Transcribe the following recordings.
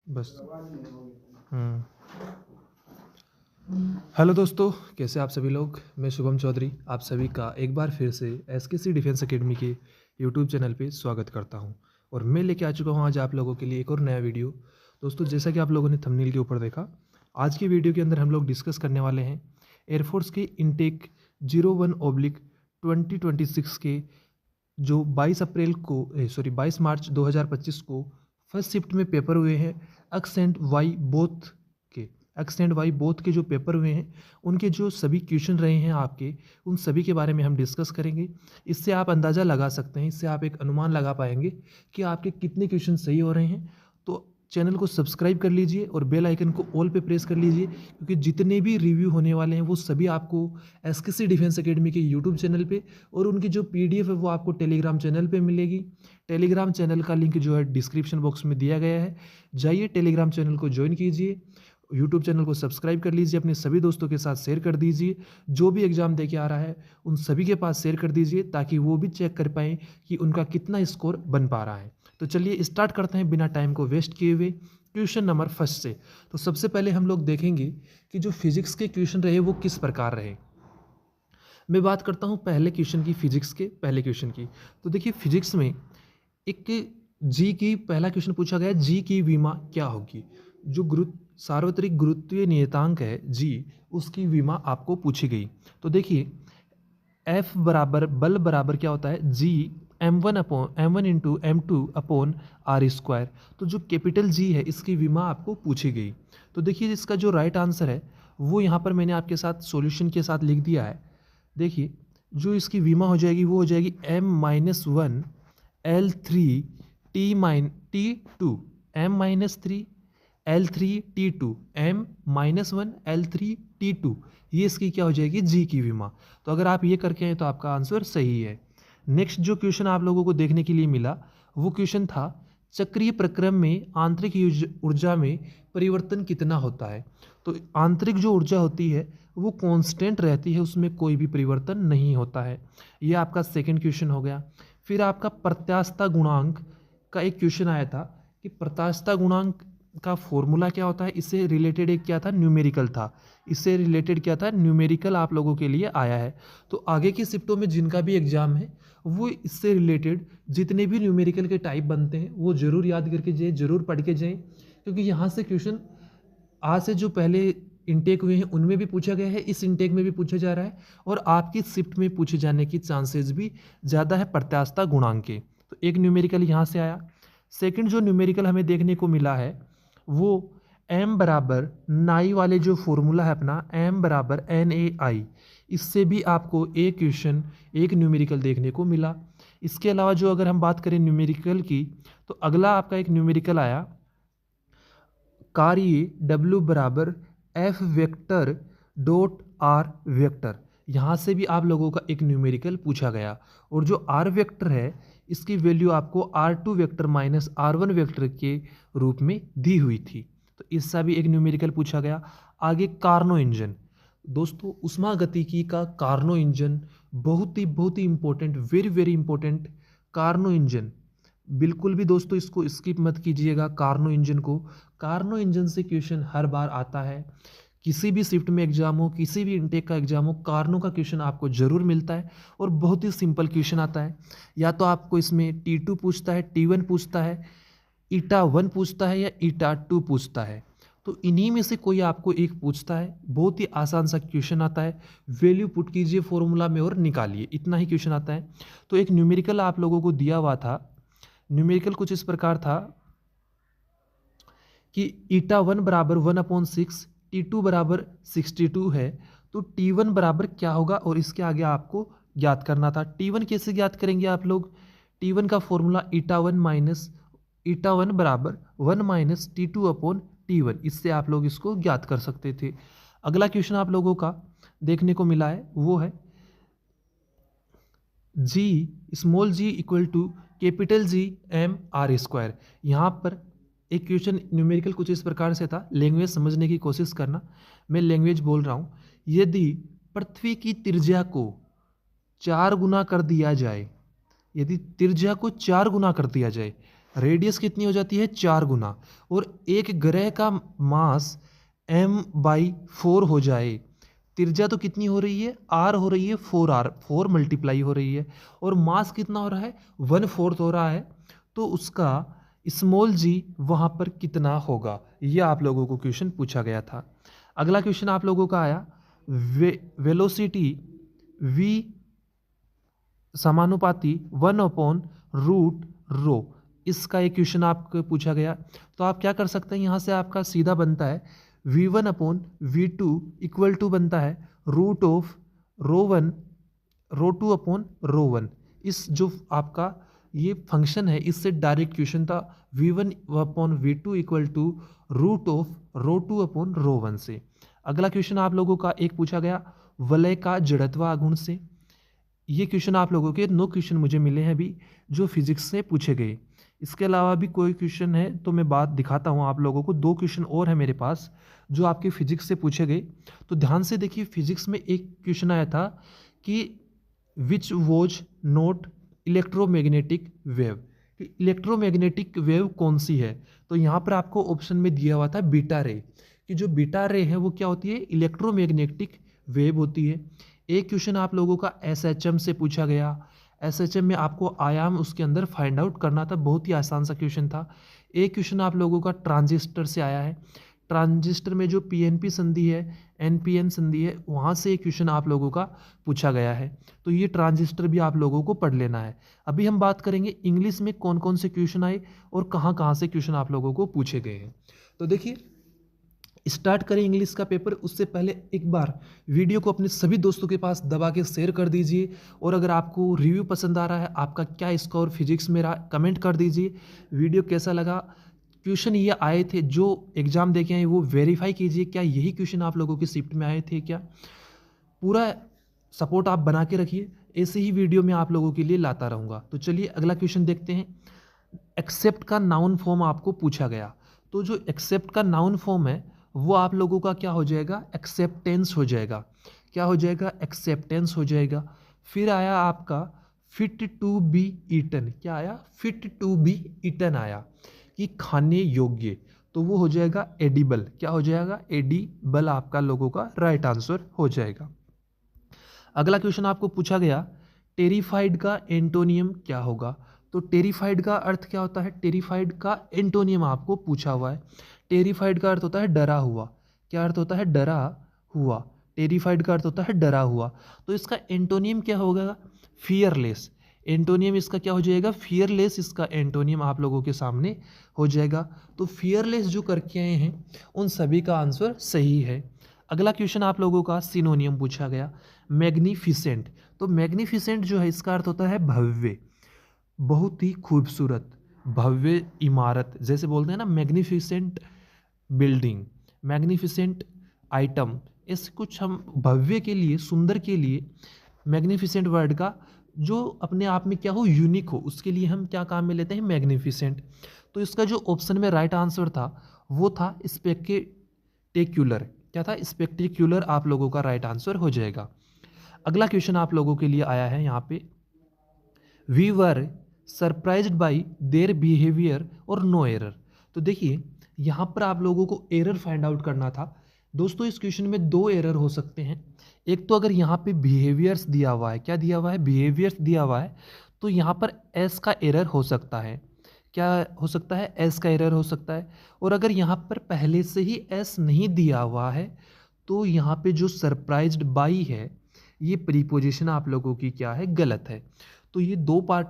बस। हम्म। हेलो दोस्तों, कैसे आप सभी लोग। मैं शुभम चौधरी आप सभी का एक बार फिर से एसकेसी डिफेंस एकेडमी के यूट्यूब चैनल पे स्वागत करता हूं। और मैं लेके आ चुका हूं आज आप लोगों के लिए एक और नया वीडियो। दोस्तों, जैसा कि आप लोगों ने थंबनेल के ऊपर देखा, आज की वीडियो के अंदर हम लोग डिस्कस करने वाले हैं एयरफोर्स के इनटेक 01/2026 के जो 22 मार्च 2025 को फर्स्ट शिफ्ट में पेपर हुए हैं। एक्सेंट वाई बोथ के जो पेपर हुए हैं, उनके जो सभी क्वेश्चन रहे हैं आपके, उन सभी के बारे में हम डिस्कस करेंगे। इससे आप अंदाज़ा लगा सकते हैं, इससे आप एक अनुमान लगा पाएंगे कि आपके कितने क्वेश्चन सही हो रहे हैं। तो चैनल को सब्सक्राइब कर लीजिए और बेल आइकन को ऑल पे प्रेस कर लीजिए, क्योंकि जितने भी रिव्यू होने वाले हैं वो सभी आपको एसकेसी डिफेंस एकेडमी के यूट्यूब चैनल पे, और उनकी जो पीडीएफ है वो आपको टेलीग्राम चैनल पे मिलेगी। टेलीग्राम चैनल का लिंक जो है डिस्क्रिप्शन बॉक्स में दिया गया है, जाइए टेलीग्राम चैनल को ज्वाइन कीजिए, यूट्यूब चैनल को सब्सक्राइब कर लीजिए, अपने सभी दोस्तों के साथ शेयर कर दीजिए। जो भी एग्ज़ाम दे के आ रहा है उन सभी के पास शेयर कर दीजिए, ताकि वो भी चेक कर पाएँ कि उनका कितना स्कोर बन पा रहा है। तो चलिए स्टार्ट करते हैं बिना टाइम को वेस्ट किए हुए क्वेश्चन नंबर फर्स्ट से। तो सबसे पहले हम लोग देखेंगे कि जो फिजिक्स के क्वेश्चन रहे वो किस प्रकार रहे। मैं बात करता हूँ पहले क्वेश्चन की, फिजिक्स के पहले क्वेश्चन की। तो देखिए, फिजिक्स में एक जी की पहला क्वेश्चन पूछा गया, जी की विमा क्या होगी। जो सार्वत्रिक गुरुत्वीय नियतांक है जी, उसकी विमा आपको पूछी गई। तो देखिए, एफ बराबर बल बराबर क्या होता है, जी m1 इंटू m2/r²। तो जो कैपिटल जी है इसकी विमा आपको पूछी गई। तो देखिए, इसका जो राइट आंसर है वो यहाँ पर मैंने आपके साथ सॉल्यूशन के साथ लिख दिया है। देखिए, जो इसकी विमा हो जाएगी वो हो जाएगी m-1 L3 T2 m-3 L3 T2 m-1 L3 T2। ये इसकी क्या हो जाएगी, जी की विमा। तो अगर आप ये करके आए तो आपका आंसर सही है। नेक्स्ट जो क्वेश्चन आप लोगों को देखने के लिए मिला वो क्वेश्चन था, चक्रीय प्रक्रम में आंतरिक ऊर्जा में परिवर्तन कितना होता है। तो आंतरिक जो ऊर्जा होती है वो कांस्टेंट रहती है, उसमें कोई भी परिवर्तन नहीं होता है। ये आपका सेकंड क्वेश्चन हो गया। फिर आपका प्रत्यास्थता गुणांक का एक क्वेश्चन आया था कि प्रत्यास्थता गुणांक का फॉर्मूला क्या होता है। इससे रिलेटेड एक क्या था, न्यूमेरिकल था। इससे रिलेटेड क्या था, न्यूमेरिकल आप लोगों के लिए आया है। तो आगे की शिफ्टों में जिनका भी एग्जाम है वो इससे रिलेटेड जितने भी न्यूमेरिकल के टाइप बनते हैं वो ज़रूर याद करके जाए, ज़रूर पढ़ के जाएँ, क्योंकि यहाँ से क्वेश्चन आज से जो पहले इनटेक हुए हैं उनमें भी पूछा गया है, इस इनटेक में भी पूछा जा रहा है, और आपकी शिफ्ट में पूछे जाने की चांसेस भी ज़्यादा है प्रत्यास्थता गुणांक के। तो एक न्यूमेरिकल यहाँ से आया। सेकंड जो न्यूमेरिकल हमें देखने को मिला है वो m बराबर नाई वाले जो फॉर्मूला है अपना, m बराबर NaI, इससे भी आपको एक क्वेश्चन एक न्यूमेरिकल देखने को मिला। इसके अलावा जो अगर हम बात करें न्यूमेरिकल की, तो अगला आपका एक न्यूमेरिकल आया, कार्य W बराबर F vector dot R vector. यहाँ से भी आप लोगों का एक न्यूमेरिकल पूछा गया, और जो R वेक्टर है इसकी वैल्यू आपको R2 vector minus R1 vector के रूप में दी हुई थी। तो इसका भी एक न्यूमेरिकल पूछा गया। आगे कार्नो इंजन, दोस्तों उष्मागतिकी का कार्नो इंजन बहुत ही important, very very important. Carnot engine बिल्कुल भी दोस्तों इसको स्किप मत कीजिएगा। कार्नो इंजन को, कार्नो इंजन से क्वेश्चन हर बार आता है, किसी भी शिफ्ट में एग्जाम हो, किसी भी इनटेक का एग्जाम हो, कार्नो का क्वेश्चन आपको जरूर मिलता है, और बहुत ही सिंपल क्वेश्चन आता है। या तो आपको इसमें T2 पूछता है, T1 पूछता है, ईटा 1 पूछता है, या ईटा 2 पूछता है। तो इन्हीं में से कोई आपको एक पूछता है। बहुत ही आसान सा क्वेश्चन आता है, वैल्यू पुट कीजिए फॉर्मूला में और निकालिए, इतना ही क्वेश्चन आता है। तो एक न्यूमेरिकल आप लोगों को दिया हुआ था। न्यूमेरिकल कुछ इस प्रकार था कि ईटा 1 बराबर 1/6, T2 बराबर 62 है। तो T1 बराबर क्या होगा, और इसके आगे आपको ज्ञात करना था। T1 कैसे ज्ञात करेंगे आप लोग, T1 का फॉर्मूला ईटा 1 बराबर 1 माइनस T2/T1, इससे आप लोग इसको ज्ञात कर सकते थे। अगला क्वेश्चन आप लोगों का देखने को मिला है वो है G, small G equal to capital G m/r²। यहाँ पर एक क्वेश्चन न्यूमेरिकल कुछ इस प्रकार से था, लैंग्वेज समझने की कोशिश करना, मैं लैंग्वेज बोल रहा हूँ। यदि पृथ्वी की त्रिज्या को 4 गुना कर दिया जाए, यदि त्रिज्या को 4 गुना कर दिया जाए, रेडियस कितनी हो जाती है 4 गुना, और एक ग्रह का मास m/4 हो जाए, त्रिज्या तो कितनी हो रही है r हो रही है 4r, 4 मल्टीप्लाई हो रही है, और मास कितना हो रहा है 1/4 हो रहा है, तो उसका स्मॉल g वहाँ पर कितना होगा, ये आप लोगों को क्वेश्चन पूछा गया था। अगला क्वेश्चन आप लोगों का आया वेलोसिटी v समानुपाती 1/√ρ, इसका एक क्वेश्चन आपको पूछा गया। तो आप क्या कर सकते हैं, यहाँ से आपका सीधा बनता है v1/v2 इक्वल टू बनता है √ρ1 ρ2/ρ1। इस जो आपका ये फंक्शन है, इससे डायरेक्ट क्वेश्चन था v1/v2 इक्वल टू √ρ2/ρ1 से। अगला क्वेश्चन आप लोगों का एक पूछा गया वलय का जड़त्व आघूर्ण से। ये क्वेश्चन आप लोगों के 9 क्वेश्चन मुझे मिले हैं अभी जो फिजिक्स से पूछे गए। इसके अलावा भी कोई क्वेश्चन है तो मैं बात दिखाता हूँ आप लोगों को। 2 क्वेश्चन और है मेरे पास जो आपके फिजिक्स से पूछे गए। तो ध्यान से देखिए, फिजिक्स में एक क्वेश्चन आया था कि which was not electromagnetic wave, electromagnetic wave कौन सी है। तो यहाँ पर आपको ऑप्शन में दिया हुआ था बीटा रे, कि जो बीटा रे है वो क्या होती है, इलेक्ट्रोमैग्नेटिक वेव होती है। एक क्वेश्चन आप लोगों का एसएचएम से पूछा गया। एसएचएम में आपको आयाम उसके अंदर फाइंड आउट करना था, बहुत ही आसान सा क्वेश्चन था। एक क्वेश्चन आप लोगों का ट्रांजिस्टर से आया है। ट्रांजिस्टर में जो पीएनपी संधि है, एनपीएन संधि है, वहाँ से एक क्वेश्चन आप लोगों का पूछा गया है। तो ये ट्रांजिस्टर भी आप लोगों को पढ़ लेना है। अभी हम बात करेंगे इंग्लिश में कौन कौन से क्वेश्चन आए और कहाँ कहाँ से क्वेश्चन आप लोगों को पूछे गए हैं। तो देखिए, स्टार्ट करें इंग्लिश का पेपर। उससे पहले एक बार वीडियो को अपने सभी दोस्तों के पास दबा के शेयर कर दीजिए, और अगर आपको रिव्यू पसंद आ रहा है, आपका क्या स्कोर फिजिक्स में रहा, कमेंट कर दीजिए। वीडियो कैसा लगा, क्वेश्चन ये आए थे जो एग्जाम दे के आए वो वेरीफाई कीजिए, क्या यही क्वेश्चन आप लोगों की शिफ्ट में आए थे क्या। पूरा सपोर्ट आप बना के रखिए, ऐसे ही वीडियो में आप लोगों के लिए लाता रहूँगा। तो चलिए अगला क्वेश्चन देखते हैं। एक्सेप्ट का नाउन फॉर्म आपको पूछा गया। तो जो एक्सेप्ट का नाउन फॉर्म है वो आप लोगों का क्या हो जाएगा, एक्सेप्टेंस हो जाएगा। क्या हो जाएगा, एक्सेप्टेंस हो जाएगा। फिर आया आपका फिट टू बी ईटन। क्या आया, फिट टू बी ईटन आया, कि खाने योग्य। तो वो हो जाएगा एडिबल। क्या हो जाएगा, एडिबल आपका लोगों का राइट आंसर हो जाएगा। अगला क्वेश्चन आपको पूछा गया टेरिफाइड का एंटोनियम क्या होगा। तो टेरिफाइड का अर्थ क्या होता है, टेरिफाइड का एंटोनियम आपको पूछा हुआ है। टेरिफाइड का अर्थ होता है डरा हुआ। क्या अर्थ होता है, डरा हुआ। टेरिफाइड का अर्थ होता है डरा हुआ। तो इसका एंटोनियम क्या होगा, फियरलेस। एंटोनियम इसका क्या हो जाएगा, फियरलेस। इसका एंटोनियम आप लोगों के सामने हो जाएगा। तो फियरलेस जो करके आए हैं उन सभी का आंसर सही है। अगला क्वेश्चन आप लोगों का सिनोनियम पूछा गया, मैग्निफिसेंट। तो मैग्निफिसेंट जो है इसका अर्थ होता है भव्य, बहुत ही खूबसूरत, भव्य इमारत। जैसे बोलते हैं ना, मैग्निफिसेंट बिल्डिंग, मैग्निफिसेंट आइटम, ऐसे कुछ हम भव्य के लिए, सुंदर के लिए मैग्निफिसेंट वर्ड का जो अपने आप में क्या हो, यूनिक हो, उसके लिए हम क्या काम में लेते हैं, मैग्निफिसेंट। तो इसका जो ऑप्शन में राइट आंसर था वो था स्पेक्टेक्युलर। क्या था, स्पेक्टेक्युलर आप लोगों का राइट आंसर हो जाएगा। अगला क्वेश्चन आप लोगों के लिए आया है यहाँ पे, we were surprised by their behaviour और नो एरर। तो देखिए यहाँ पर आप लोगों को एरर फाइंड आउट करना था। दोस्तों इस क्वेश्चन में 2 एरर हो सकते हैं। एक तो अगर यहाँ पे बिहेवियर्स दिया हुआ है, क्या दिया हुआ है, बिहेवियर्स दिया हुआ है, तो यहाँ पर एस का एरर हो सकता है। क्या हो सकता है, एस का एरर हो सकता है। और अगर यहाँ पर पहले से ही एस नहीं दिया हुआ है तो यहाँ पे जो सरप्राइज्ड बाई है ये प्रीपोजिशन आप लोगों की क्या है, गलत है। तो ये 2 पार्ट,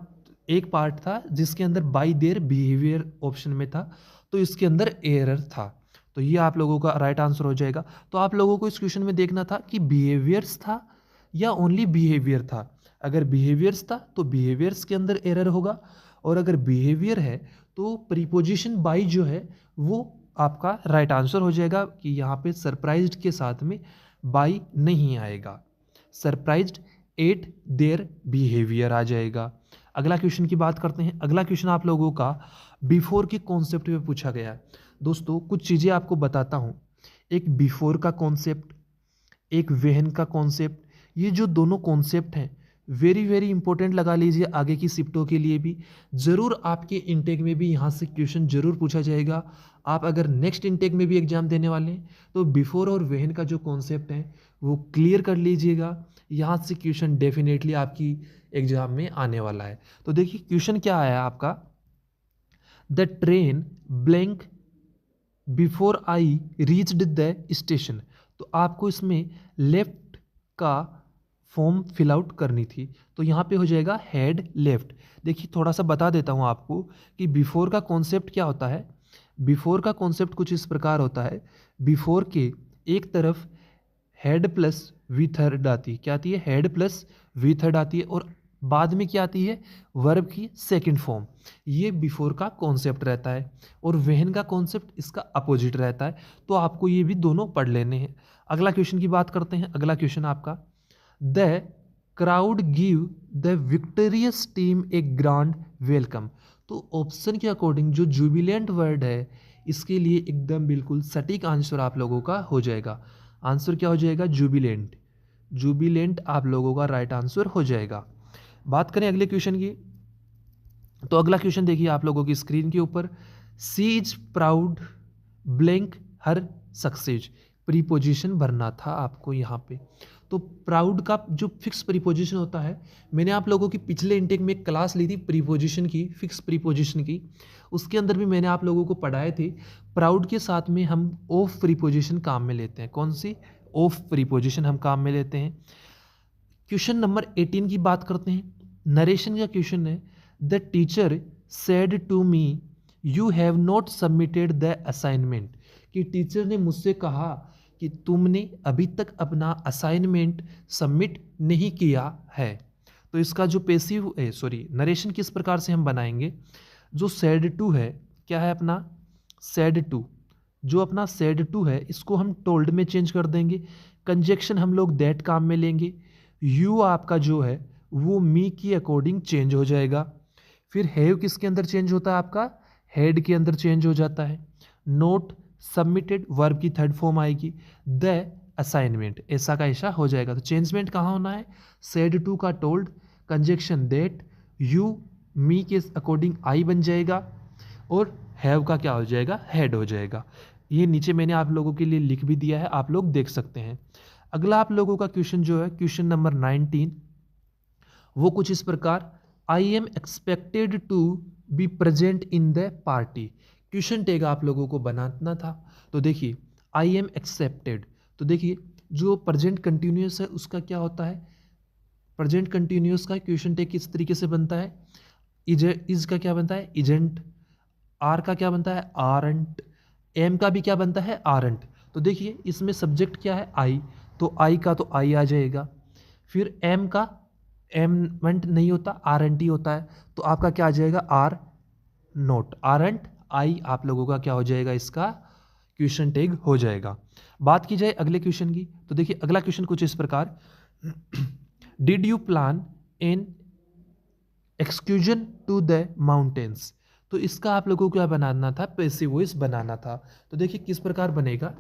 एक पार्ट था जिसके अंदर बाई देयर बिहेवियर ऑप्शन में था, तो इसके अंदर एरर था। तो ये आप लोगों का राइट आंसर हो जाएगा। तो आप लोगों को इस क्वेश्चन में देखना था कि बिहेवियर्स था या ओनली बिहेवियर था। अगर बिहेवियर्स था तो बिहेवियर्स के अंदर एरर होगा, और अगर बिहेवियर है तो प्रीपोजिशन बाई जो है वो आपका राइट आंसर हो जाएगा, कि यहाँ पे सरप्राइज्ड के साथ में बाई नहीं आएगा, सरप्राइज्ड एट देयर बिहेवियर आ जाएगा। अगला क्वेश्चन की बात करते हैं। अगला क्वेश्चन आप लोगों का बिफोर के कॉन्सेप्ट में पूछा गया है। दोस्तों कुछ चीज़ें आपको बताता हूँ। एक बिफोर का कॉन्सेप्ट, एक वेहन का कॉन्सेप्ट, ये जो दोनों कॉन्सेप्ट हैं वेरी वेरी इंपॉर्टेंट लगा लीजिए आगे की शिफ्टों के लिए भी। ज़रूर आपके इनटेक में भी यहाँ से क्वेश्चन ज़रूर पूछा जाएगा। आप अगर नेक्स्ट इनटेक में भी एग्जाम देने वाले हैं तो बिफोर और वेन का जो कॉन्सेप्ट है वो क्लियर कर लीजिएगा। यहाँ से क्वेश्चन डेफिनेटली आपकी एग्जाम में आने वाला है। तो देखिए क्वेश्चन क्या आया आपका, the train blank before I reached the station. तो आपको इसमें लेफ्ट का फॉर्म फिल आउट करनी थी, तो यहाँ पे हो जाएगा हेड लेफ्ट। देखिए थोड़ा सा बता देता हूँ आपको कि बिफोर का कॉन्सेप्ट क्या होता है। बिफोर का कॉन्सेप्ट कुछ इस प्रकार होता है, बिफोर के एक तरफ हेड प्लस वी थर्ड आती है, क्या आती है, हेड प्लस वी थर्ड आती है, और बाद में क्या आती है, वर्ब की सेकंड फॉर्म। ये बिफोर का कॉन्सेप्ट रहता है, और वेहन का कॉन्सेप्ट इसका अपोजिट रहता है। तो आपको ये भी दोनों पढ़ लेने हैं। अगला क्वेश्चन की बात करते हैं। अगला क्वेश्चन आपका, the crowd give the victorious team A grand welcome. तो ऑप्शन के अकॉर्डिंग जो जुबिलेंट वर्ड है इसके लिए एकदम बिल्कुल सटीक आंसर आप लोगों का हो जाएगा। आंसर क्या हो जाएगा, जुबिलेंट। जुबिलेंट आप लोगों का राइट आंसर हो जाएगा। बात करें अगले क्वेश्चन की, तो अगला क्वेश्चन देखिए आप लोगों की स्क्रीन के ऊपर, she is proud blank her success. Preposition भरना था आपको यहाँ पे। तो प्राउड का जो फिक्स प्रीपोजिशन होता है, मैंने आप लोगों की पिछले इंटेक में एक क्लास ली थी प्रीपोजिशन की, फिक्स प्रीपोजिशन की, उसके अंदर भी मैंने आप लोगों को पढ़ाए थे। प्राउड के साथ में हम ऑफ प्रीपोजिशन काम में लेते हैं। कौन सी, ऑफ प्रीपोजिशन हम काम में लेते हैं। क्वेश्चन नंबर 18 की बात करते हैं। नरेशन का क्वेश्चन है, the teacher said to me you have not submitted the assignment. कि टीचर ने मुझसे कहा कि तुमने अभी तक अपना असाइनमेंट सबमिट नहीं किया है। तो इसका जो पैसिव नरेशन किस प्रकार से हम बनाएंगे, जो सेड टू है, क्या है अपना सेड टू, जो अपना सेड टू है इसको हम टोल्ड में चेंज कर देंगे। कंजक्शन हम लोग दैट काम में लेंगे। यू आपका जो है वो मी की अकॉर्डिंग चेंज हो जाएगा। फिर हैव किसके अंदर चेंज होता है, आपका हेड के अंदर चेंज हो जाता है। नोट सबमिटेड वर्ब की थर्ड फॉर्म आएगी। द असाइनमेंट ऐसा का ऐसा हो जाएगा। तो चेंजमेंट कहाँ होना है, सेड टू का टोल्ड, कंजक्शन दैट, यू मी के अकॉर्डिंग आई बन जाएगा, और हैव का क्या हो जाएगा, हेड हो जाएगा। ये नीचे मैंने आप लोगों के लिए लिख भी दिया है, आप लोग देख सकते हैं। अगला आप लोगों का क्वेश्चन जो है, क्वेश्चन नंबर 19, वो कुछ इस प्रकार, I am expected to be present in the party. Question tag आप लोगों को बनाना था। तो देखिए आई एम एक्सेप्टेड, तो देखिए जो प्रेजेंट कंटिन्यूअस है उसका क्या होता है, प्रेजेंट कंटिन्यूअस का क्वेश्चन टैग किस तरीके से बनता है, इज का क्या बनता है, इजेंट। आर का क्या बनता है, आरंट। एम का भी क्या बनता है, आरंट। तो देखिए इसमें सब्जेक्ट क्या है, आई, तो आई का तो आई आ जाएगा। फिर एम का एमंट नहीं होता, आरंट ही होता है, तो आपका क्या आ जाएगा, आर नोट, आरंट आई आप लोगों का क्या हो जाएगा, इसका क्वेश्चन टैग हो जाएगा। बात की जाए अगले क्वेश्चन की, तो देखिए अगला क्वेश्चन कुछ इस प्रकार, did you plan an excursion to the mountains. तो इसका आप लोगों को क्या बनाना था, पैसिव वॉइस बनाना था। तो देखिए किस प्रकार बनेगा,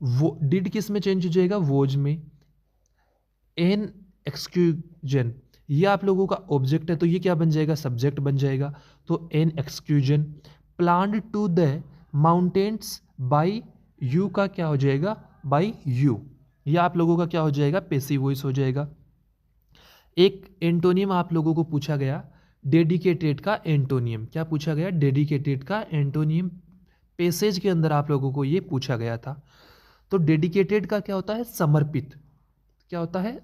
वो डिड किस में चेंज हो जाएगा, वोज में। एन एक्सक्यूजन ये आप लोगों का ऑब्जेक्ट है, तो ये क्या बन जाएगा, सब्जेक्ट बन जाएगा। तो an excursion, planned to the mountains by you का क्या हो जाएगा, बाय यू। ये आप लोगों का क्या हो जाएगा, पैसिव वॉइस हो जाएगा। एक एंटोनियम आप लोगों को पूछा गया, डेडिकेटेड का एंटोनियम, क्या पूछा गया, डेडिकेटेड का एंटोनियम। पैसेज के अंदर आप लोगों को ये पूछा गया था। तो डेडिकेटेड का क्या होता है, समर्पित। क्या होता है,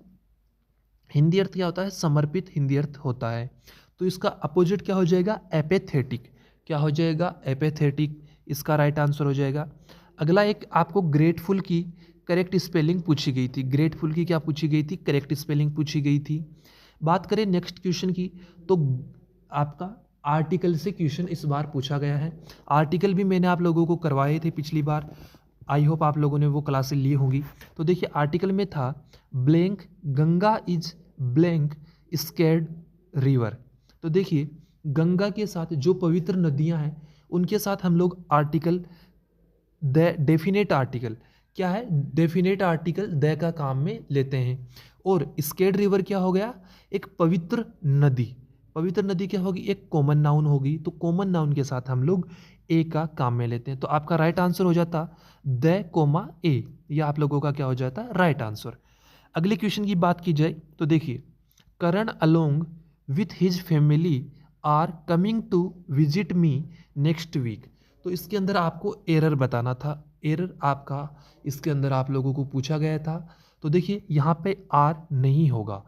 हिंदी अर्थ क्या होता है, समर्पित हिंदी अर्थ होता है। तो इसका अपोजिट क्या हो जाएगा, एपेथेटिक। क्या हो जाएगा, एपेथेटिक, इसका राइट आंसर हो जाएगा। अगला एक आपको ग्रेटफुल की करेक्ट स्पेलिंग पूछी गई थी। ग्रेटफुल की क्या पूछी गई थी, करेक्ट स्पेलिंग पूछी गई थी। बात करें नेक्स्ट क्वेश्चन की, तो आपका आर्टिकल से क्वेश्चन इस बार पूछा गया है। आर्टिकल भी मैंने आप लोगों को करवाए थे पिछली बार, आई होप आप लोगों ने वो क्लासेस ली होंगी। तो देखिए आर्टिकल में था blank Ganga is blank scared river. तो देखिए गंगा के साथ जो पवित्र नदियां हैं उनके साथ हम लोग आर्टिकल द डेफिनेट आर्टिकल, क्या है, डेफिनेट आर्टिकल द का काम में लेते हैं। और स्केड रिवर क्या हो गया, एक पवित्र नदी। पवित्र नदी क्या होगी, एक कॉमन नाउन होगी, तो कॉमन नाउन के साथ हम लोग ए का काम में लेते हैं। तो आपका राइट आंसर हो जाता द कोमा ए, यह आप लोगों का क्या हो जाता राइट आंसर। अगले क्वेश्चन की बात की जाए तो देखिए, Karan along with his family are coming to visit me next week. तो इसके अंदर आपको एरर बताना था, एरर आपका इसके अंदर आप लोगों को पूछा गया था। तो देखिए यहाँ पे आर नहीं होगा,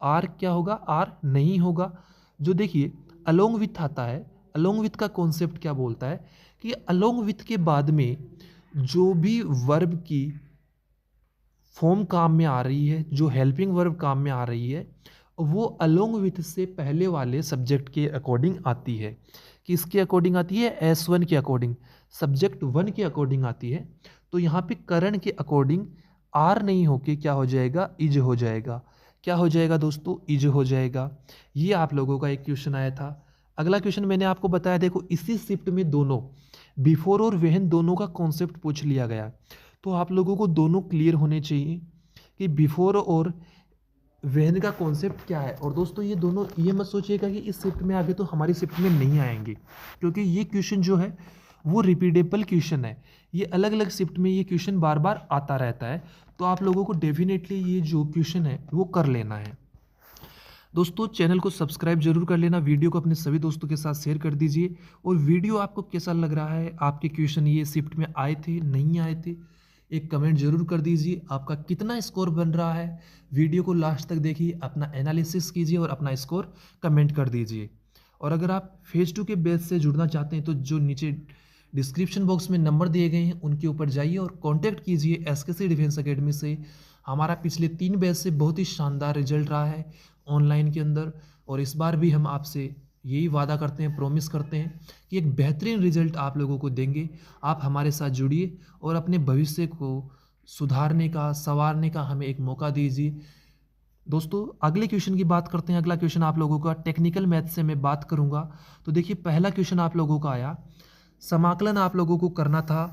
आर क्या होगा, आर नहीं होगा। जो देखिए अलोंग विथ आता है, अलोंग विथ का कॉन्सेप्ट क्या बोलता है कि अलोंग विथ के बाद में जो भी वर्ब की फॉर्म काम में आ रही है, जो हेल्पिंग वर्ब काम में आ रही है, वो अलोंग विथ से पहले वाले सब्जेक्ट के अकॉर्डिंग आती है। किसके अकॉर्डिंग आती है, S1 के अकॉर्डिंग, सब्जेक्ट 1 के अकॉर्डिंग आती है। तो यहाँ पे करण के अकॉर्डिंग आर नहीं होके क्या हो जाएगा, इज हो जाएगा। क्या हो जाएगा दोस्तों, इज हो जाएगा। ये आप लोगों का एक क्वेश्चन आया था। अगला क्वेश्चन मैंने आपको बताया, देखो इसी शिफ्ट में दोनों बिफोर और वेहन दोनों का कॉन्सेप्ट पूछ लिया गया। तो आप लोगों को दोनों क्लियर होने चाहिए कि बिफोर और वेहन का कॉन्सेप्ट क्या है। और दोस्तों ये दोनों ये मत सोचिएगा कि इस शिफ्ट में आगे तो हमारी शिफ्ट में नहीं आएंगे, क्योंकि ये क्वेश्चन जो है वो रिपीटेबल क्वेश्चन है। ये अलग अलग शिफ्ट में ये क्वेश्चन बार बार आता रहता है। तो आप लोगों को डेफिनेटली ये जो क्वेश्चन है वो कर लेना है। दोस्तों चैनल को सब्सक्राइब जरूर कर लेना, वीडियो को अपने सभी दोस्तों के साथ शेयर कर दीजिए। और वीडियो आपको कैसा लग रहा है, आपके क्वेश्चन ये शिफ्ट में आए थे नहीं आए थे, एक कमेंट जरूर कर दीजिए। आपका कितना स्कोर बन रहा है, वीडियो को लास्ट तक देखिए, अपना एनालिसिस कीजिए और अपना स्कोर कमेंट कर दीजिए। और अगर आप फेज 2 के बैच से जुड़ना चाहते हैं तो जो नीचे डिस्क्रिप्शन बॉक्स में नंबर दिए गए हैं उनके ऊपर जाइए और कांटेक्ट कीजिए SKC डिफेंस एकेडमी से। हमारा पिछले 3 बैच से बहुत ही शानदार रिजल्ट रहा है ऑनलाइन के अंदर, और इस बार भी हम आपसे यही वादा करते हैं, प्रॉमिस करते हैं कि एक बेहतरीन रिजल्ट आप लोगों को देंगे। आप हमारे साथ जुड़िए और अपने भविष्य को सुधारने का, संवारने का हमें एक मौका दीजिए। दोस्तों अगले क्वेश्चन की बात करते हैं। अगला क्वेश्चन आप लोगों का टेक्निकल मैथ से मैं बात करूंगा। तो देखिए पहला क्वेश्चन आप लोगों का आया, समाकलन आप लोगों को करना था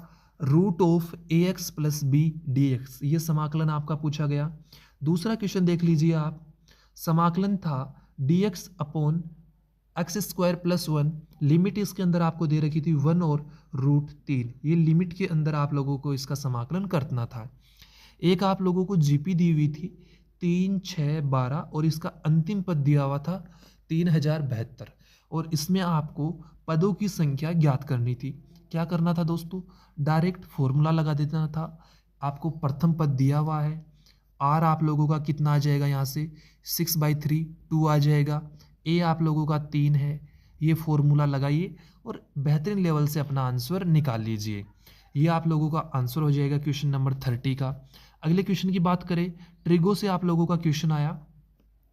root of AX + B dx, ये समाकलन आपका पूछा गया। दूसरा क्वेश्चन देख लीजिए आप, समाकलन था dx अपॉन x² + 1, लिमिट इसके अंदर आपको दे रखी थी 1 और √3। ये लिमिट के अंदर आप लोगों को इसका समाकलन करना था। एक आप लोगों को GP दी हुई थी 3, 6, 12 और इसका अंतिम पद दिया हुआ था 3072, और इसमें आपको पदों की संख्या ज्ञात करनी थी। क्या करना था दोस्तों, डायरेक्ट फॉर्मूला लगा देना था। आपको प्रथम पद दिया हुआ है, R आप लोगों का कितना आ जाएगा, यहाँ से 6/3 2 आ जाएगा। A आप लोगों का 3 है, ये फॉर्मूला लगाइए और बेहतरीन लेवल से अपना आंसर निकाल लीजिए। ये आप लोगों का आंसर हो जाएगा क्वेश्चन नंबर 30 का। अगले क्वेश्चन की बात करें, ट्रिगो से आप लोगों का क्वेश्चन आया।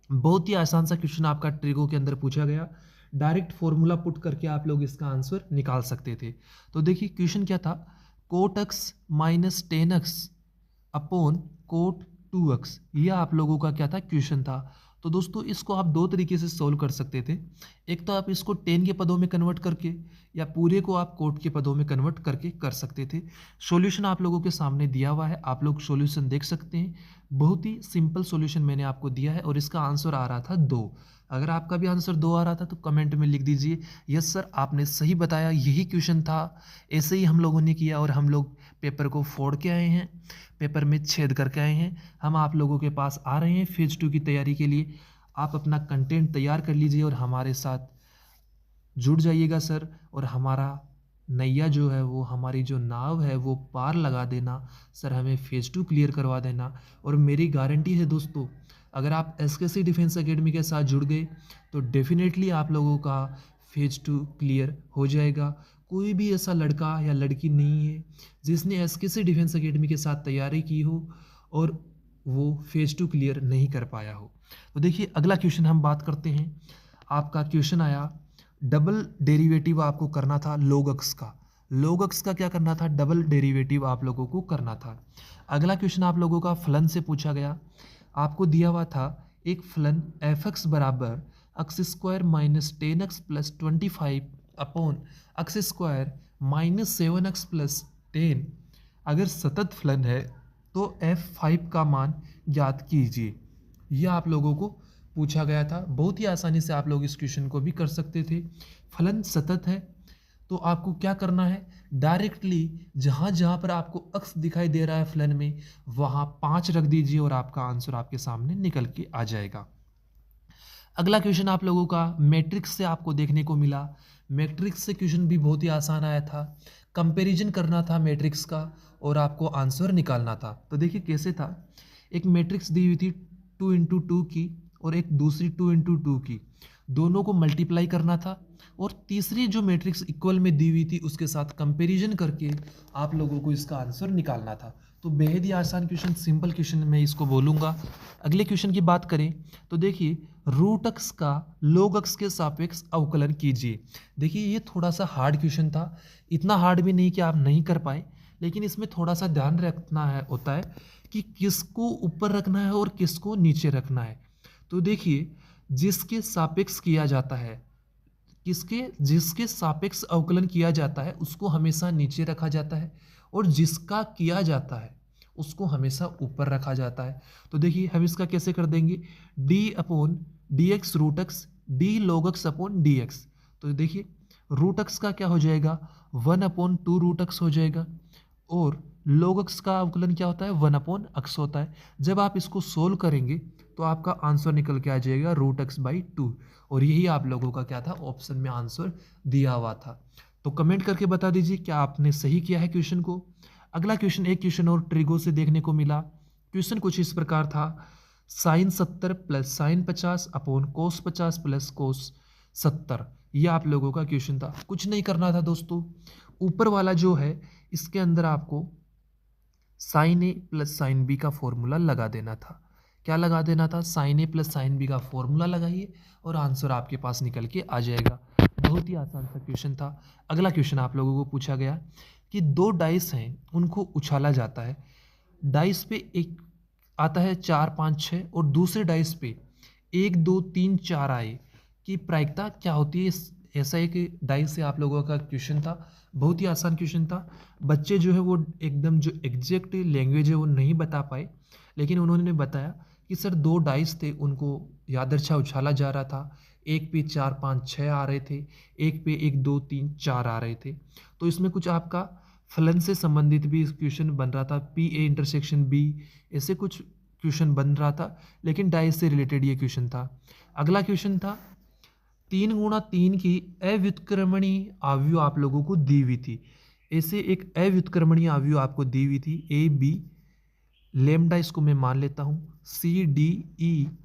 बहुत ही आसान सा क्वेश्चन आपका ट्रिगो के अंदर पूछा गया। डायरेक्ट फॉर्मूला पुट करके आप लोग इसका आंसर निकाल सकते थे। तो देखिए क्वेश्चन क्या था, cot x - tan x upon cot 2x, ये आप लोगों का क्या था, क्वेश्चन था। तो दोस्तों इसको आप दो तरीके से सोल्व कर सकते थे। एक तो आप इसको टेन के पदों में कन्वर्ट करके, या पूरे को आप कोट के पदों में कन्वर्ट करके कर सकते थे। सॉल्यूशन आप लोगों के सामने दिया हुआ है, आप लोग सॉल्यूशन देख सकते हैं। बहुत ही सिंपल सॉल्यूशन मैंने आपको दिया है और इसका आंसर आ रहा था 2। अगर आपका भी आंसर 2 आ रहा था तो कमेंट में लिख दीजिए यस सर आपने सही बताया, यही क्वेश्चन था। ऐसे ही हम लोगों ने किया और हम लोग पेपर को फोड़ के आए हैं, पेपर में छेद करके आए हैं। हम आप लोगों के पास आ रहे हैं फेज 2 की तैयारी के लिए। आप अपना कंटेंट तैयार कर लीजिए और हमारे साथ जुड़ जाइएगा सर, और हमारा नैया जो है वो, हमारी जो नाव है वो पार लगा देना सर, हमें फेज 2 क्लियर करवा देना। और मेरी गारंटी है दोस्तों, अगर आप SKC डिफेंस एकेडमी के साथ जुड़ गए तो डेफिनेटली आप लोगों का फेज 2 क्लियर हो जाएगा। कोई भी ऐसा लड़का या लड़की नहीं है जिसने SKC डिफेंस एकेडमी के साथ तैयारी की हो और वो फेज 2 क्लियर नहीं कर पाया हो। तो देखिए अगला क्वेश्चन हम बात करते हैं। आपका क्वेश्चन आया, डबल डेरिवेटिव आपको करना था log x का। log x का क्या करना था, डबल डेरिवेटिव आप लोगों को करना था। अगला क्वेश्चन आप लोगों का फलन से पूछा गया। आपको दिया हुआ था एक फलन f(x) बराबर x² - 10x + 25 upon x² - 7x + 10। अगर सतत फलन है तो f5 का मान ज्ञात कीजिए। यह आप लोगों को पूछा गया था। बहुत ही आसानी से आप लोग इस क्वेश्चन को भी कर सकते थे। फलन सतत है तो आपको क्या करना है, डायरेक्टली जहाँ जहाँ पर आपको अक्स दिखाई दे रहा है फलन में, वहाँ 5 रख दीजिए और आपका आंसर आपके सामने निकल के आ जाएगा। अगला क्वेश्चन आप लोगों का मैट्रिक्स से आपको देखने को मिला। मैट्रिक्स से क्वेश्चन भी बहुत ही आसान आया था। कंपैरिजन करना था मैट्रिक्स का और आपको आंसर निकालना था। तो देखिए कैसे था, एक मैट्रिक्स दी हुई थी 2 × 2 की और एक दूसरी 2 × 2 की, दोनों को मल्टीप्लाई करना था और तीसरी जो मैट्रिक्स इक्वल में दी हुई थी उसके साथ कंपैरिजन करके आप लोगों को इसका आंसर निकालना था। तो बेहद ही आसान क्वेश्चन, सिंपल क्वेश्चन मैं इसको बोलूँगा। अगले क्वेश्चन की बात करें तो देखिए, रूट अक्स का log अक्स के सापेक्ष अवकलन कीजिए। देखिए ये थोड़ा सा हार्ड क्वेश्चन था, इतना हार्ड भी नहीं कि आप नहीं कर पाए, लेकिन इसमें थोड़ा सा ध्यान रखना है होता है कि किसको ऊपर रखना है और किसको नीचे रखना है। तो देखिए, जिसके सापेक्ष किया जाता है, जिसके सापेक्ष अवकलन किया जाता है उसको हमेशा नीचे रखा जाता है और जिसका किया जाता है उसको हमेशा ऊपर रखा जाता है। तो देखिए हम इसका कैसे कर देंगे, d/dx root x d log x upon dx। तो देखिए रूट एक्स का क्या हो जाएगा, 1/2 रूट एक्स हो जाएगा और log x का अवकलन क्या होता है, 1/x होता है। जब आप इसको सोल्व करेंगे तो आपका आंसर निकल के आ जाएगा √x/2 और यही आप लोगों का क्या था, ऑप्शन में आंसर दिया हुआ था। तो कमेंट करके बता दीजिए क्या आपने सही किया है क्वेश्चन को। अगला क्वेश्चन, एक क्वेश्चन और ट्रिगो से देखने को मिला। क्वेश्चन कुछ इस प्रकार था, sin 70 + sin 50 upon cos 50 + cos 70। यह आप लोगों का क्वेश्चन था। कुछ नहीं करना था दोस्तों, ऊपर वाला जो है इसके अंदर आपको sin A + sin B का फॉर्मूला लगा देना था। क्या लगा देना था, sin A + sin B का फॉर्मूला लगाइए और आंसर आपके पास निकल के आ जाएगा। बहुत ही आसान सा क्वेश्चन था। अगला क्वेश्चन आप लोगों को पूछा गया कि 2 डाइस हैं, उनको उछाला जाता है। डाइस पे एक आता है 4 5 6 और दूसरे डाइस पे 1 2 3 4 आए कि प्रायिकता क्या होती है। ऐसा एक डाइस से आप लोगों का क्वेश्चन था। बहुत ही आसान क्वेश्चन था। बच्चे जो है वो एकदम जो एग्जैक्ट लैंग्वेज है वो नहीं बता पाए, लेकिन उन्होंने बताया कि सर 2 डाइस थे, उनको यादृच्छा उछाला जा रहा था। एक पे 4 5 6 आ रहे थे, एक पे 1 2 3 4 आ रहे थे। तो इसमें कुछ आपका फलन से संबंधित भी क्वेश्चन बन रहा था, PA∩B, ऐसे कुछ क्वेश्चन बन रहा था, लेकिन डाइस से रिलेटेड ये क्वेश्चन था। अगला क्वेश्चन था 3 × 3 की अव्युत्क्रमणीय आव्यूह आप लोगों को दी हुई थी। ऐसे एक अव्युत्क्रमणीय आव्यूह आपको दी हुई थी, AB, लेमडा इसको मैं मान लेता हूँ, CDEFGH,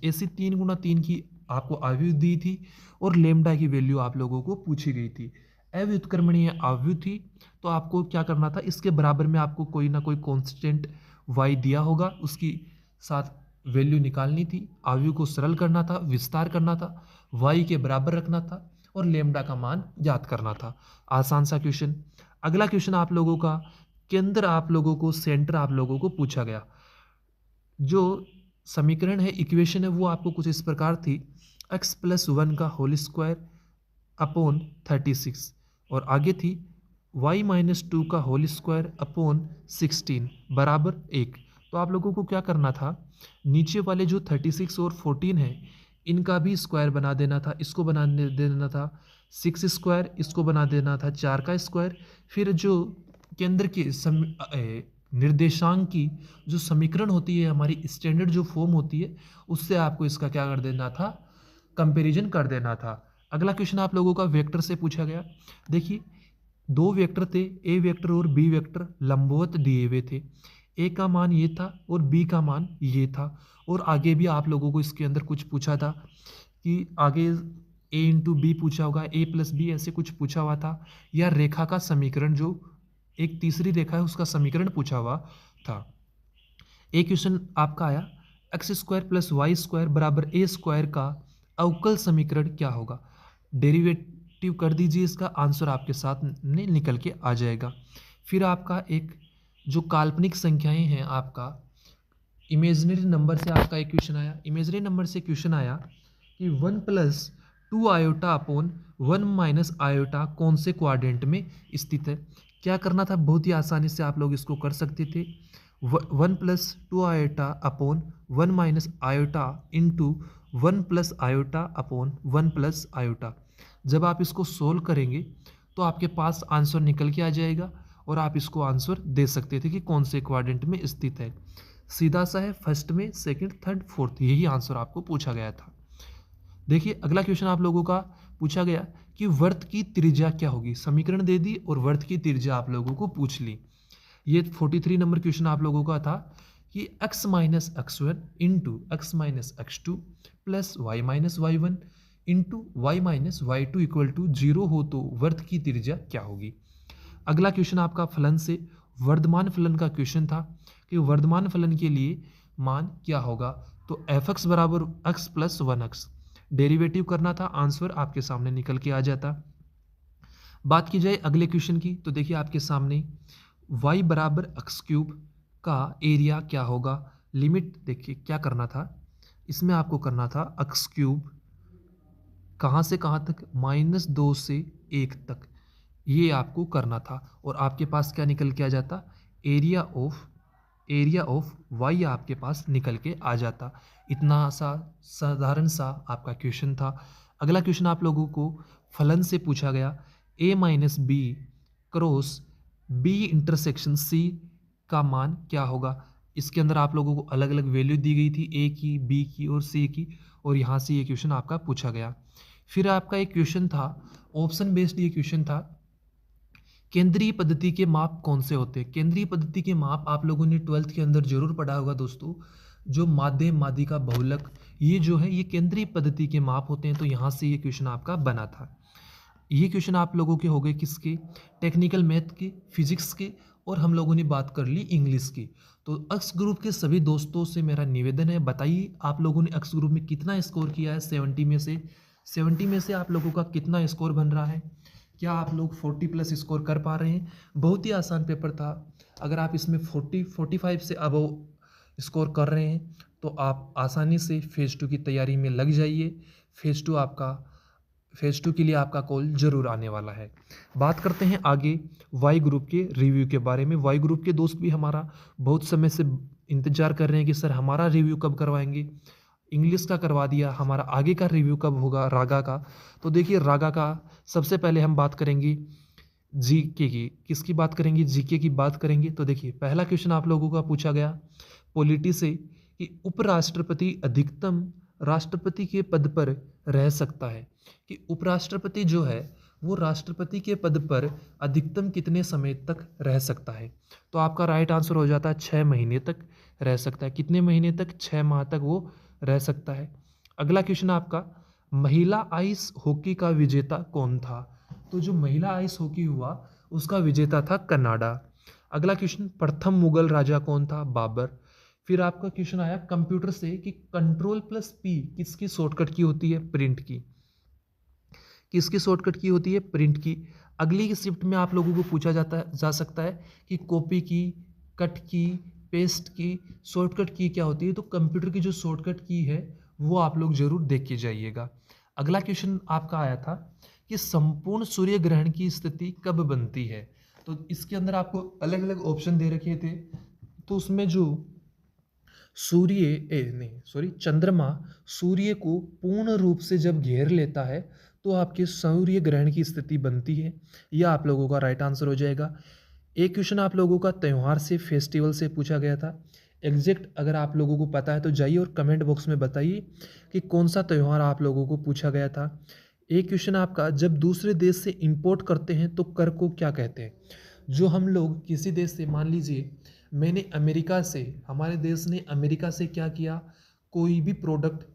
ऐसी 3 × 3 की आपको आव्यूह दी थी और लेमडा की वैल्यू आप लोगों को पूछी गई थी। अव्युत्क्रमणीय आव्यूह थी तो आपको क्या करना था, इसके बराबर में आपको कोई ना कोई कांस्टेंट y दिया होगा, उसकी साथ वैल्यू निकालनी थी, आव्यूह को सरल करना था, विस्तार करना था, y के बराबर रखना था और लेमडा का मान याद करना था। आसान सा क्वेश्चन। अगला क्वेश्चन आप लोगों का केंद्र आप लोगों को, सेंटर आप लोगों को पूछा गया। जो समीकरण है, इक्वेशन है, वो आपको कुछ इस प्रकार थी, x + 1 का होल स्क्वायर अपॉन 36 और आगे थी y - 2 का होल स्क्वायर अपॉन 16 बराबर 1। तो आप लोगों को क्या करना था, नीचे वाले जो 36 और 14 है इनका भी स्क्वायर बना देना था, इसको बना देना था 6 स्क्वायर, इसको बना देना था 4 का स्क्वायर। फिर जो केंद्र के निर्देशांक की जो समीकरण होती है, हमारी स्टैंडर्ड जो फॉर्म होती है, उससे आपको इसका क्या कर देना था, कंपैरिजन कर देना था। अगला क्वेश्चन आप लोगों का वेक्टर से पूछा गया। देखिए 2 वेक्टर थे, ए वेक्टर और बी वेक्टर लंबवत दिए हुए थे। ए का मान ये था और बी का मान ये था। और आगे भी आप लोगों को इसके अंदर कुछ पूछा था कि आगे a × b पूछा होगा, a + b ऐसे कुछ पूछा हुआ था, या रेखा का समीकरण, जो एक तीसरी रेखा है उसका समीकरण पूछा हुआ था। एक क्वेश्चन आपका आया, x² + y² बराबर a² का अवकल समीकरण क्या होगा। डेरिवेटिव कर दीजिए, इसका आंसर आपके साथ में निकल के आ जाएगा। फिर आपका एक जो काल्पनिक संख्याएं हैं, आपका इमेजिनरी नंबर से आपका एक क्वेश्चन आया। इमेजिनरी नंबर से क्वेश्चन आया कि 1 + 2 आयोटा अपॉन 1 - आयोटा कौन से क्वाड्रेंट में स्थित है। क्या करना था, बहुत ही आसानी से आप लोग इसको कर सकते थे। One plus two iota upon one minus iota into one plus iota upon one plus iota. जब आप इसको सोल्व करेंगे तो आपके पास आंसर निकल के आ जाएगा और आप इसको आंसर दे सकते थे कि कौन से क्वाड्रेंट में स्थित है। सीधा सा है, फर्स्ट में, सेकंड, थर्ड, फोर्थ, यही आंसर आपको पूछा गया था। देखिए अगला क्वेश्चन आप लोगों का पूछा गया कि वर्त की त्रिज्या क्या होगी। समीकरण दे दी और वर्त की त्रिज्या आप लोगों को पूछ ली। ये 43 नंबर क्वेश्चन आप लोगों का था कि x minus x one into x minus x two plus y minus y one into y minus y two equal to 0 हो तो वर्त की त्रिज्या क्या होगी। अगला क्वेश्चन आपका फलन से वर्धमान फलन का क्वेश्चन था कि वर्धमान फलन के लिए मान क्या होगा। तो एफ एक्स बराबर x plus one x derivative करना था, आंसर आपके सामने निकल के आ जाता। बात की जाए अगले क्वेश्चन की तो देखिए आपके सामने y बराबर एक्स क्यूब का एरिया क्या होगा। लिमिट देखिए क्या करना था, इसमें आपको करना था एक्स क्यूब कहाँ से कहाँ तक, -2 से 1 तक, ये आपको करना था और आपके पास क्या निकल के आ जाता, एरिया ऑफ y आपके पास निकल के आ जाता। इतना सा साधारण सा आपका क्वेश्चन था। अगला क्वेश्चन आप लोगों को फलन से पूछा गया a minus b cross b intersection c का मान क्या होगा। इसके अंदर आप लोगों को अलग अलग वैल्यू दी गई थी, a की, b की और c की, और यहाँ से ये क्वेश्चन आपका पूछा गया। फिर आपका एक क्वेश्चन था, ऑप्शन बेस्ड ये क्वेश्चन था, केंद्रीय पद्धति के माप कौन से होते हैं। केंद्रीय पद्धति के माप आप लोगों ने 12th के अंदर जरूर पढ़ा होगा दोस्तों। जो माध्य, माध्यिका, बहुलक, ये जो है ये केंद्रीय पद्धति के माप होते हैं। तो यहाँ से ये क्वेश्चन आपका बना था। ये क्वेश्चन आप लोगों के हो गए किसके, टेक्निकल मैथ के, फिजिक्स के, और हम लोगों ने बात कर ली इंग्लिश की। तो एक्स ग्रुप के सभी दोस्तों से मेरा निवेदन है, बताइए आप लोगों ने एक्स ग्रुप में कितना स्कोर किया है। 70 में से आप लोगों का कितना स्कोर बन रहा है। क्या आप लोग 40 प्लस स्कोर कर पा रहे हैं। बहुत ही आसान पेपर था। अगर आप इसमें 45 से अबव स्कोर कर रहे हैं तो आप आसानी से फेज़ 2 की तैयारी में लग जाइए। फेज़ 2 के लिए आपका कॉल जरूर आने वाला है। बात करते हैं आगे वाई ग्रुप के रिव्यू के बारे में। वाई ग्रुप के दोस्त भी हमारा बहुत समय से इंतजार कर रहे हैं कि सर हमारा रिव्यू कब करवाएंगे। इंग्लिश का करवा दिया, हमारा आगे का रिव्यू कब होगा रागा का। तो देखिए रागा का सबसे पहले हम बात करेंगे जीके की। किसकी बात करेंगे, जीके की बात करेंगे। तो देखिए पहला क्वेश्चन आप लोगों का पूछा गया पॉलिटी से कि उपराष्ट्रपति अधिकतम राष्ट्रपति के पद पर रह सकता है, कि उपराष्ट्रपति जो है वो राष्ट्रपति के पद पर अधिकतम कितने समय तक रह सकता है। तो आपका राइट आंसर हो जाता है 6 महीने तक रह सकता है। कितने महीने तक, 6 माह तक वो रह सकता है। अगला क्वेश्चन आपका महिला आइस हॉकी का विजेता कौन था। तो जो महिला आइस हॉकी हुआ उसका विजेता था कनाडा। अगला क्वेश्चन प्रथम मुगल राजा कौन था, बाबर। फिर आपका क्वेश्चन आया कंप्यूटर से कि कंट्रोल प्लस पी किसकी शॉर्टकट की होती है, प्रिंट की। किसकी शॉर्टकट की होती है, प्रिंट की। अगली शिफ्ट में आप लोगों को पूछा जा सकता है कि कॉपी की, कट की, पेस्ट की शॉर्टकट की क्या होती है। तो कंप्यूटर की जो शॉर्टकट की है वो आप लोग जरूर देख के जाइएगा। अगला क्वेश्चन आपका आया था कि संपूर्ण सूर्य ग्रहण की स्थिति कब बनती है। तो इसके अंदर आपको अलग अलग ऑप्शन दे रखे थे। तो उसमें जो चंद्रमा सूर्य को पूर्ण रूप से जब घेर लेता है तो आपके सूर्य ग्रहण की स्थिति बनती है। यह आप लोगों का राइट आंसर हो जाएगा। एक क्वेश्चन आप लोगों का त्यौहार से, फेस्टिवल से पूछा गया था। एग्जैक्ट अगर आप लोगों को पता है तो जाइए और कमेंट बॉक्स में बताइए कि कौन सा त्यौहार आप लोगों को पूछा गया था। एक क्वेश्चन आपका जब दूसरे देश से इंपोर्ट करते हैं तो कर को क्या कहते हैं। जो हम लोग किसी देश से, मान लीजिए मैंने अमेरिका से, हमारे देश ने अमेरिका से क्या किया, कोई भी प्रोडक्ट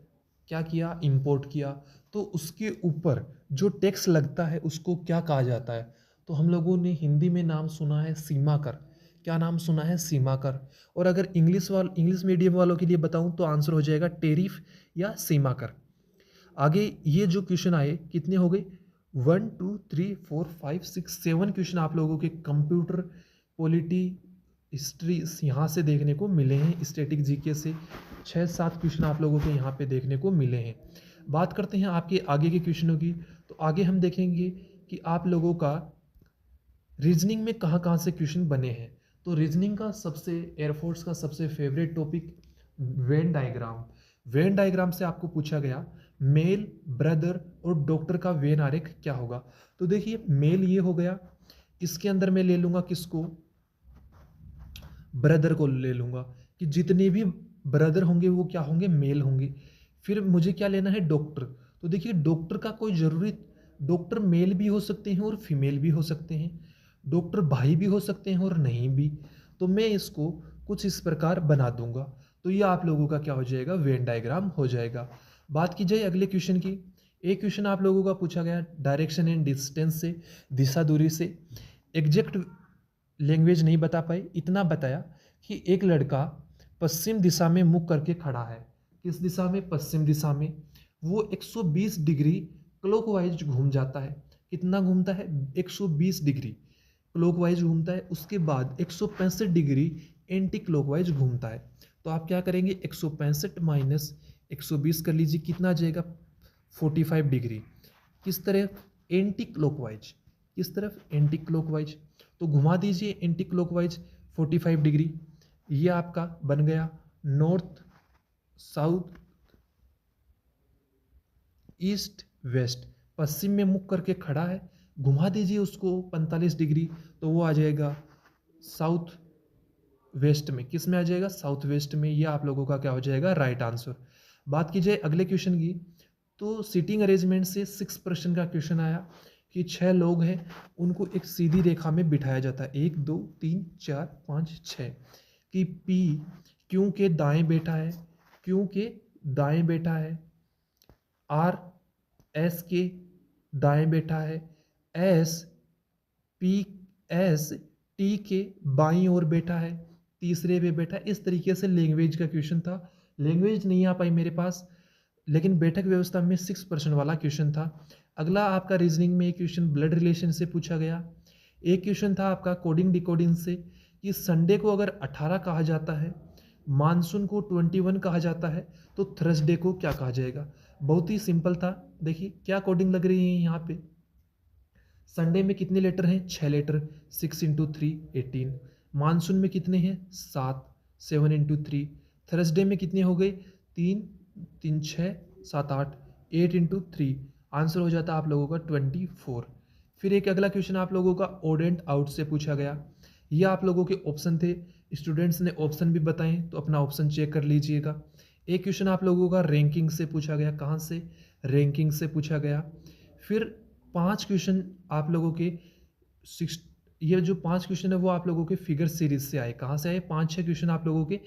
क्या किया, इंपोर्ट किया, तो उसके ऊपर जो टैक्स लगता है उसको क्या कहा जाता है। तो हम लोगों ने हिंदी में नाम सुना है सीमा कर। क्या नाम सुना है, सीमा कर। और अगर इंग्लिश मीडियम वालों के लिए बताऊं तो आंसर हो जाएगा टेरिफ या सीमा कर। आगे ये जो क्वेश्चन आए कितने हो गए, 1 2 3 4 5 6 7 क्वेश्चन आप लोगों के कंप्यूटर, पॉलिटी, हिस्ट्री यहाँ से देखने को मिले हैं। स्टैटिक जीके से 6-7 क्वेश्चन आप लोगों के यहाँ पे देखने को मिले हैं। बात करते हैं आपके आगे के क्वेश्चनों की। तो आगे हम देखेंगे कि आप लोगों का रीजनिंग में कहाँ कहाँ से क्वेश्चन बने हैं। तो रीजनिंग का सबसे, एयरफोर्स का सबसे favourite topic Venn diagram. Venn diagram से आपको पूछा गया मेल, ब्रदर और डॉक्टर का वेन आरेख क्या होगा। तो देखिए मेल ये हो गया, इसके अंदर मैं ले लूंगा किसको, ब्रदर को ले लूंगा, कि जितने भी ब्रदर होंगे वो क्या होंगे, मेल होंगे। फिर मुझे क्या लेना है, डॉक्टर। तो देखिए डॉक्टर का कोई जरूरी, डॉक्टर मेल भी हो सकते हैं और फीमेल भी हो सकते हैं, डॉक्टर भाई भी हो सकते हैं और नहीं भी। तो मैं इसको कुछ इस प्रकार बना दूंगा। तो ये आप लोगों का क्या हो जाएगा, वेन डायग्राम हो जाएगा। बात की जाए अगले क्वेश्चन की। एक क्वेश्चन आप लोगों का पूछा गया डायरेक्शन एंड डिस्टेंस से, दिशा दूरी से। एग्जैक्ट लैंग्वेज नहीं बता पाए, इतना बताया कि एक लड़का पश्चिम दिशा में मुख करके खड़ा है। किस दिशा में, पश्चिम दिशा में। वो 120 डिग्री क्लॉकवाइज घूम जाता है। कितना घूमता है, 120 डिग्री क्लॉकवाइज घूमता है। उसके बाद 165 डिग्री एंटी क्लॉकवाइज घूमता है। तो आप क्या करेंगे, 165 माइनस 120 कर लीजिए, कितना आ जाएगा, 45 डिग्री। किस तरफ, एंटी क्लॉकवाइज। किस तरफ, एंटी क्लॉकवाइज। तो घुमा दीजिए एंटी क्लॉकवाइज 45 डिग्री। ये आपका बन गया नॉर्थ, साउथ, ईस्ट, वेस्ट। पश्चिम में मुख करके खड़ा है, घुमा दीजिए उसको 45 डिग्री, तो वो आ जाएगा साउथ वेस्ट में। किस में आ जाएगा, साउथ वेस्ट में। ये आप लोगों का क्या हो जाएगा, राइट आंसर। बात की जाए अगले क्वेश्चन की, तो सीटिंग अरेंजमेंट से 6% का क्वेश्चन आया कि 6 लोग हैं, उनको एक सीधी रेखा में बिठाया जाता है, 1 2 3 4 5 6, कि पी क्यू के दाएं बैठा है, क्यू के दाएं बैठा है, आर एस के दाएं बैठा है, एस पी एस टी के बाईं ओर बैठा है, तीसरे पे बैठा है। इस तरीके से लैंग्वेज का क्वेश्चन था। लैंग्वेज नहीं आ पाई मेरे पास, लेकिन बैठक व्यवस्था में 6% वाला क्वेश्चन था। अगला आपका रीजनिंग में एक क्वेश्चन ब्लड रिलेशन से पूछा गया। एक क्वेश्चन था आपका कोडिंग डिकोडिंग से, कि संडे को अगर 18 कहा जाता है, मानसून को 21 कहा जाता है, तो थर्सडे को क्या कहा जाएगा। बहुत ही सिंपल था। देखिए क्या कोडिंग लग रही है यहाँ पे, संडे में कितने लेटर हैं, 6 लेटर, 6 इंटू 3 18। मानसून में कितने हैं, 7, 7 इंटू 3। थर्सडे में कितने हो गए, 3 3 6 7 8, 8 इंटू 3। आंसर हो जाता है आप लोगों का 24। फिर एक अगला क्वेश्चन आप लोगों का ओड एंड आउट से पूछा गया। ये आप लोगों के ऑप्शन थे, स्टूडेंट्स ने ऑप्शन भी बताए, तो अपना ऑप्शन चेक कर लीजिएगा। एक क्वेश्चन आप लोगों का रैंकिंग से पूछा गया। कहाँ से, रैंकिंग से पूछा गया। फिर 5 क्वेश्चन आप लोगों के ये जो 5 क्वेश्चन है वो आप लोगों के फिगर सीरीज से आए। कहाँ से आए, 5-6 क्वेश्चन आप लोगों के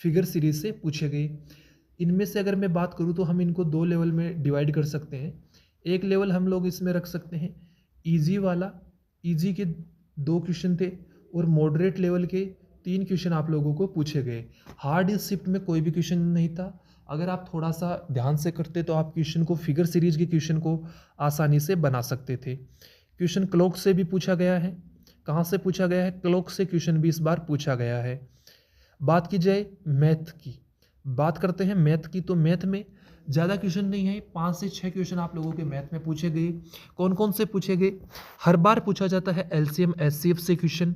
फिगर सीरीज से पूछे गए। इनमें से अगर मैं बात करूँ तो हम इनको 2 लेवल में डिवाइड कर सकते हैं। एक लेवल हम लोग इसमें रख सकते हैं इजी वाला, इजी के 2 क्वेश्चन थे, और मॉडरेट लेवल के 3 क्वेश्चन आप लोगों को पूछे गए। हार्ड इस शिफ्ट में कोई भी क्वेश्चन नहीं था। अगर आप थोड़ा सा ध्यान से करते तो आप क्वेश्चन को, फिगर सीरीज के क्वेश्चन को आसानी से बना सकते थे। क्वेश्चन क्लॉक से भी पूछा गया है। कहाँ से पूछा गया है, क्लॉक से क्वेश्चन भी इस बार पूछा गया है। बात की जाए मैथ की, बात करते हैं मैथ की, तो मैथ में ज़्यादा क्वेश्चन नहीं है, 5 से 6 क्वेश्चन आप लोगों के मैथ में पूछे गए। कौन कौन से पूछे गए, हर बार पूछा जाता है एलसीएम एचसीएफ से क्वेश्चन।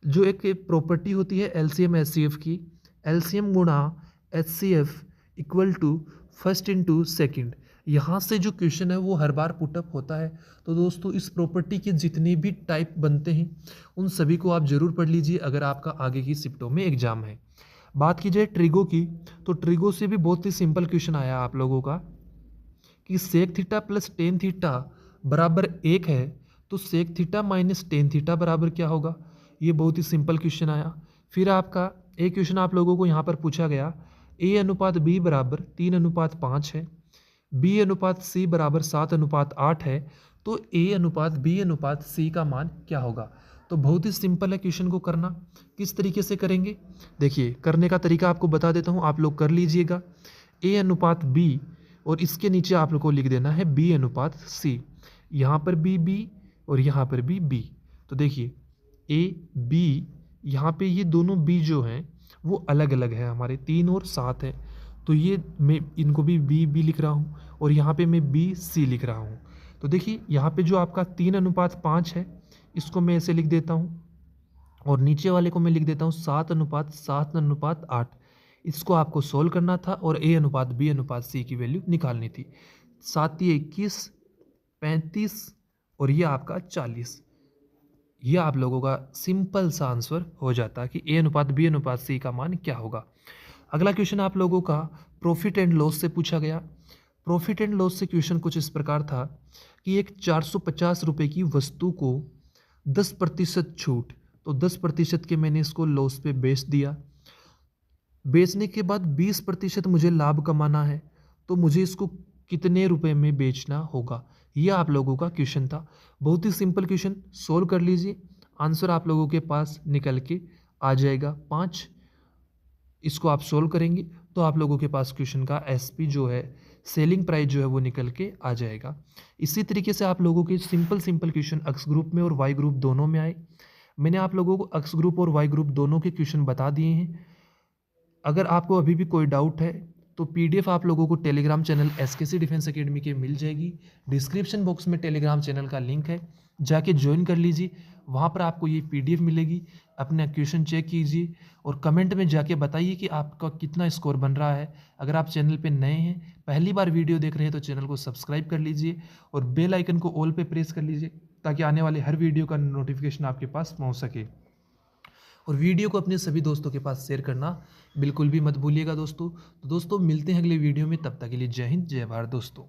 जो एक प्रॉपर्टी होती है एलसीएम एचसीएफ की, एलसीएम गुणा HCF equal to first into second, यहाँ से जो क्वेश्चन है वो हर बार पुटअप होता है। तो दोस्तों इस प्रॉपर्टी के जितने भी टाइप बनते हैं उन सभी को आप जरूर पढ़ लीजिए अगर आपका आगे की शिफ्टों में एग्जाम है। बात की जाए ट्रिगो की, तो ट्रिगो से भी बहुत ही सिंपल क्वेश्चन आया आप लोगों का, कि sec theta plus tan theta बराबर 1 है, तो sec theta minus tan theta बराबर क्या होगा। ये बहुत ही सिंपल क्वेश्चन आया। फिर आपका एक क्वेश्चन आप लोगों को यहाँ पर पूछा गया, ए अनुपात बी बराबर 3:5 है, बी अनुपात सी बराबर 7:8 है, तो ए अनुपात बी अनुपात सी का मान क्या होगा। तो बहुत ही सिंपल है क्वेश्चन को करना। किस तरीके से करेंगे, देखिए करने का तरीका आपको बता देता हूँ, आप लोग कर लीजिएगा। ए अनुपात बी, और इसके नीचे आप लोग को लिख देना है बी अनुपात सी। यहाँ पर भी बी और यहाँ पर भी बी। तो देखिए ए बी, यहाँ पे ये दोनों बी जो हैं वो अलग अलग है हमारे, 3 और 7 है। तो ये मैं इनको भी बी बी लिख रहा हूँ, और यहाँ पे मैं बी सी लिख रहा हूँ। तो देखिए यहाँ पे जो आपका 3:5 है, इसको मैं ऐसे लिख देता हूँ, और नीचे वाले को मैं लिख देता हूँ 7:7:8। इसको आपको सोल्व करना था और A/B/C की वैल्यू निकालनी थी। 7 × 21, 35 और ये आपका 40। ये आप लोगों का सिंपल सा आंसर हो जाता है कि A/B/C का मान क्या होगा। अगला क्वेश्चन आप लोगों का प्रॉफिट एंड लॉस से पूछा गया। प्रॉफिट एंड लॉस से क्वेश्चन कुछ इस प्रकार था कि एक 450 रुपये की वस्तु को 10% छूट, तो 10% के मैंने इसको लॉस पे बेच दिया। बेचने के बाद 20% मुझे लाभ कमाना है, तो मुझे इसको कितने रुपए में बेचना होगा। यह आप लोगों का क्वेश्चन था। बहुत ही सिंपल क्वेश्चन, सोल्व कर लीजिए। आंसर आप लोगों के पास निकल के आ जाएगा 5। इसको आप सोल्व करेंगे तो आप लोगों के पास क्वेश्चन का एसपी जो है, सेलिंग प्राइस जो है वो निकल के आ जाएगा। इसी तरीके से आप लोगों के सिंपल क्वेश्चन एक्स ग्रुप में और वाई ग्रुप दोनों में आए। मैंने आप लोगों को एक्स ग्रुप और वाई ग्रुप दोनों के क्वेश्चन बता दिए हैं। अगर आपको अभी भी कोई डाउट है तो पीडीएफ आप लोगों को टेलीग्राम चैनल एसकेसी डिफेंस एकेडमी के मिल जाएगी। डिस्क्रिप्शन बॉक्स में टेलीग्राम चैनल का लिंक है, जाके ज्वाइन कर लीजिए। वहाँ पर आपको ये पीडीएफ मिलेगी। अपना क्वेश्चन चेक कीजिए और कमेंट में जाके बताइए कि आपका कितना स्कोर बन रहा है। अगर आप चैनल पे नए हैं, पहली बार वीडियो देख रहे हैं, तो चैनल को सब्सक्राइब कर लीजिए और बेल आइकन को ऑल पे प्रेस कर लीजिए ताकि आने वाले हर वीडियो का नोटिफिकेशन आपके पास पहुँच सके। और वीडियो को अपने सभी दोस्तों के पास शेयर करना बिल्कुल भी मत भूलिएगा दोस्तों। तो दोस्तों मिलते हैं अगले वीडियो में, तब तक के लिए जय हिंद जय भारत दोस्तों।